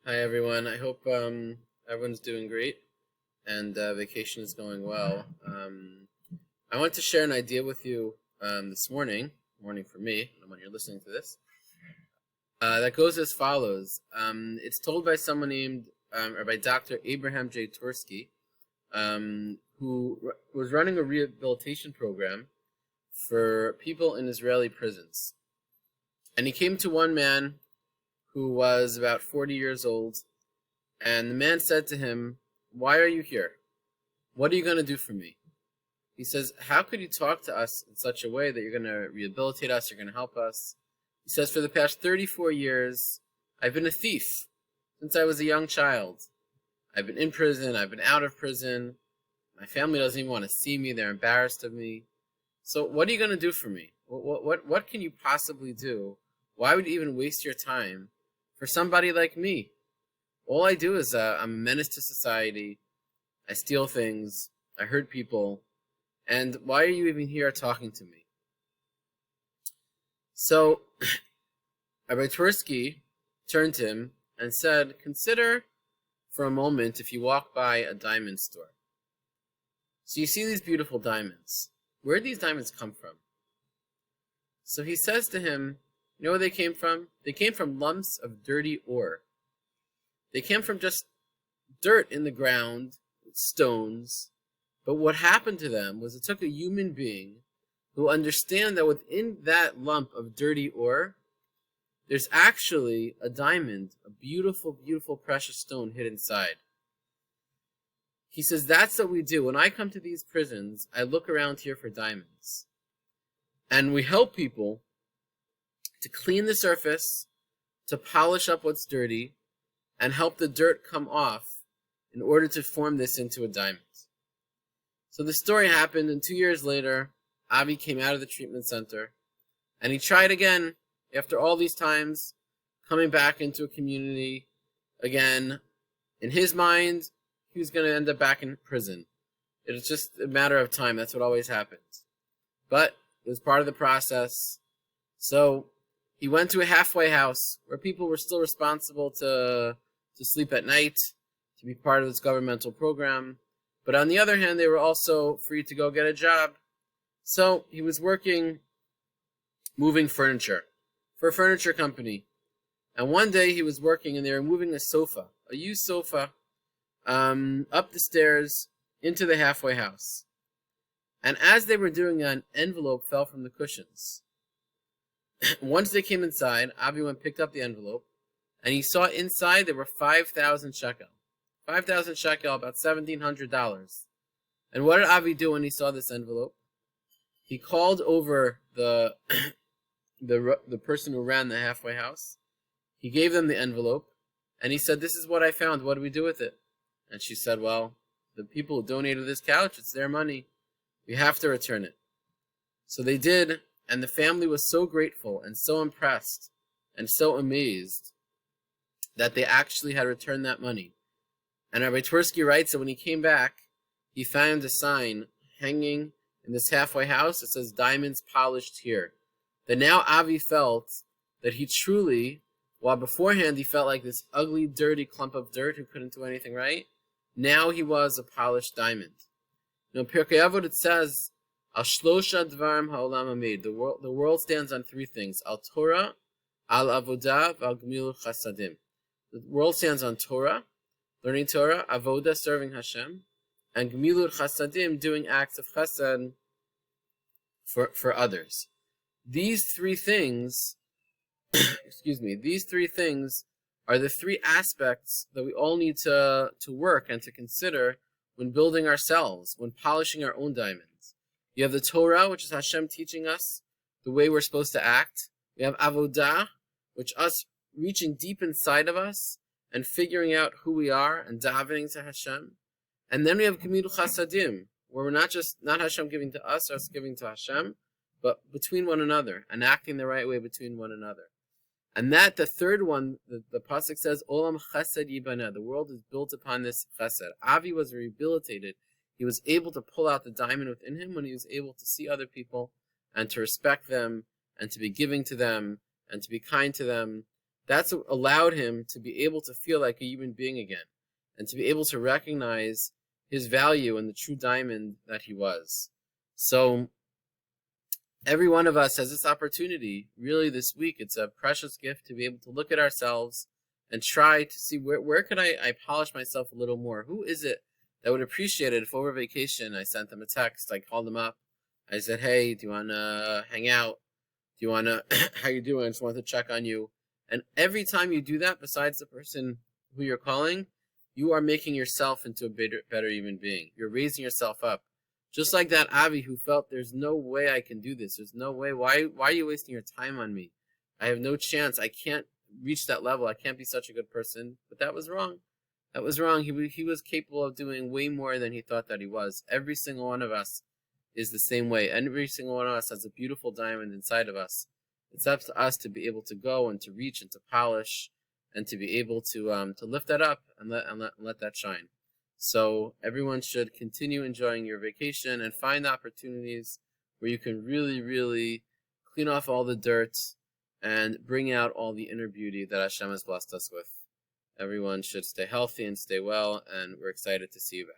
Hi everyone. I hope everyone's doing great and vacation is going well. I want to share an idea with you this morning for me, when you're listening to this, that goes as follows. It's told by someone named or by Dr. Abraham J. Tursky, who was running a rehabilitation program for people in Israeli prisons. And he came to one man who was about 40 years old, and the man said to him, "Why are you here? What are you going to do for me?" He says, "How could you talk to us in such a way that you're going to rehabilitate us, you're going to help us?" He says, "For the past 34 years, I've been a thief since I was a young child. I've been in prison, I've been out of prison. My family doesn't even want to see me, they're embarrassed of me. So what are you going to do for me? What can you possibly do? Why would you even waste your time for somebody like me? All I do is I'm a menace to society. I steal things. I hurt people. And why are you even here talking to me?" So Rabbi Tversky turned to him and said, "Consider for a moment if you walk by a diamond store. So you see these beautiful diamonds. Where did these diamonds come from?" So he says to him, "You know where they came from? They came from lumps of dirty ore. They came from just dirt in the ground, stones. But what happened to them was it took a human being who understand that within that lump of dirty ore, there's actually a diamond, a beautiful, beautiful precious stone hid inside." He says, "That's what we do. When I come to these prisons, I look around here for diamonds. And we help people to clean the surface, to polish up what's dirty, and help the dirt come off in order to form this into a diamond." So the story happened, and 2 years later, Avi came out of the treatment center, and he tried again after all these times, coming back into a community again. In his mind, he was going to end up back in prison. It was just a matter of time. That's what always happens. But it was part of the process. So he went to a halfway house where people were still responsible to sleep at night, to be part of this governmental program. But on the other hand, they were also free to go get a job. So he was working, moving furniture for a furniture company. And one day he was working and they were moving a sofa, a used sofa, up the stairs into the halfway house. And as they were doing that, an envelope fell from the cushions. Once they came inside, Avi went picked up the envelope, and he saw inside there were 5,000 shekel. 5,000 shekel, about $1,700. And what did Avi do when he saw this envelope? He called over the person who ran the halfway house. He gave them the envelope, and he said, "This is what I found. What do we do with it?" And she said, "Well, the people who donated this couch, it's their money. We have to return it." So they did, and the family was so grateful and so impressed and so amazed that they actually had returned that money. And Rabbi Tversky writes that when he came back, he found a sign hanging in this halfway house that says, "Diamonds polished here." That now Avi felt that he truly, while beforehand he felt like this ugly, dirty clump of dirt who couldn't do anything right, now he was a polished diamond. In Pirkei Avot it says, "Al shlosha dvarim ha'olam hamed." The world stands on three things: Al Torah, Al Avodah, Al Gemilut Chasadim. The world stands on Torah, learning Torah, Avodah, serving Hashem, and Gemilut Chasadim, doing acts of chesed for others. These three things, these three things are the three aspects that we all need to work and to consider when building ourselves, when polishing our own diamonds. You have the Torah, which is Hashem teaching us the way we're supposed to act. We have Avodah, which us reaching deep inside of us and figuring out who we are and davening to Hashem. And then we have Gemilut Chasadim, where we're not Hashem giving to us giving to Hashem, but between one another and acting the right way between one another. And that, the third one, the pasuk says, "Olam Chesed Yibaneh." The world is built upon this Chesed. Avi was rehabilitated. He was able to pull out the diamond within him when he was able to see other people and to respect them and to be giving to them and to be kind to them That's what allowed him to be able to feel like a human being again, and to be able to recognize his value and the true diamond that he was. So every one of us has this opportunity, really this week. It's a precious gift to be able to look at ourselves and try to see where could I polish myself a little more. Who is it that would appreciate it if over vacation I sent them a text, I called them up, I said, hey, do you want to hang out? Do you want to, how you doing? I just wanted to check on you. And every time you do that, besides the person who you're calling, you are making yourself into a better human being. You're raising yourself up. Just like that Avi who felt, there's no way I can do this. There's no way. Why are you wasting your time on me? I have no chance. I can't reach that level. I can't be such a good person. But that was wrong. That was wrong. He was capable of doing way more than he thought that he was. Every single one of us is the same way. Every single one of us has a beautiful diamond inside of us. It's up to us to be able to go and to reach and to polish and to be able to lift that up and let that shine. So everyone should continue enjoying your vacation and find opportunities where you can really, really clean off all the dirt and bring out all the inner beauty that Hashem has blessed us with. Everyone should stay healthy and stay well, and we're excited to see you back.